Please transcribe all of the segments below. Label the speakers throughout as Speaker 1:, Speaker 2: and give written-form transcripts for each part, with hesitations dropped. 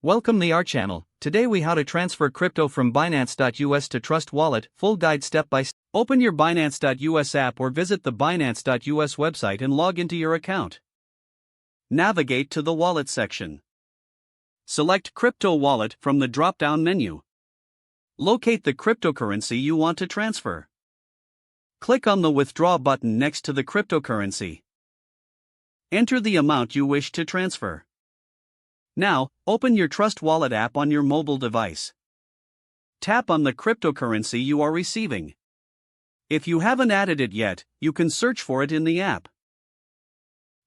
Speaker 1: Welcome to our channel. Today we how to transfer crypto from Binance.us to Trust Wallet, full guide step by step. Open your Binance.us app or visit the Binance.us website and log into your account. Navigate to the Wallet section. Select Crypto Wallet from the drop-down menu. Locate the cryptocurrency you want to transfer. Click on the Withdraw button next to the cryptocurrency. Enter the amount you wish to transfer. Now, open your Trust Wallet app on your mobile device. Tap on the cryptocurrency you are receiving. If you haven't added it yet, you can search for it in the app.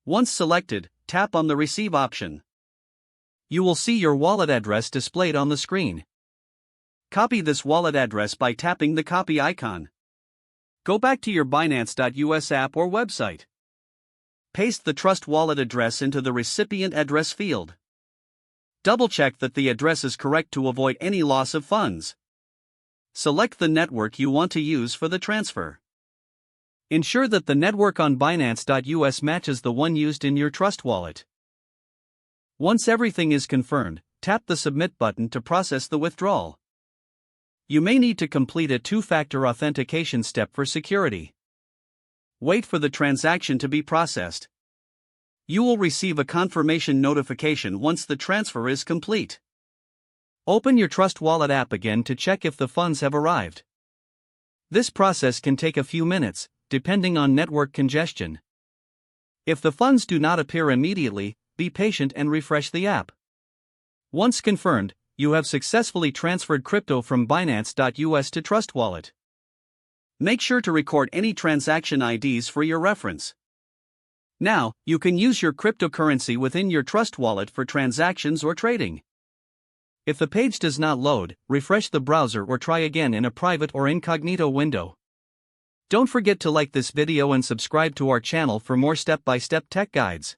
Speaker 1: Once selected, tap on the Receive option. You will see your wallet address displayed on the screen. Copy this wallet address by tapping the copy icon. Go back to your Binance.us app or website. Paste the Trust Wallet address into the recipient address field. Double-check that the address is correct to avoid any loss of funds. Select the network you want to use for the transfer. Ensure that the network on Binance.us matches the one used in your Trust Wallet. Once everything is confirmed, tap the Submit button to process the withdrawal. You may need to complete a two-factor authentication step for security. Wait for the transaction to be processed. You will receive a confirmation notification once the transfer is complete. Open your Trust Wallet app again to check if the funds have arrived. This process can take a few minutes, depending on network congestion. If the funds do not appear immediately, be patient and refresh the app. Once confirmed, you have successfully transferred crypto from Binance.us to Trust Wallet. Make sure to record any transaction IDs for your reference. Now, you can use your cryptocurrency within your Trust Wallet for transactions or trading. If the page does not load, refresh the browser or try again in a private or incognito window. Don't forget to like this video and subscribe to our channel for more step-by-step tech guides.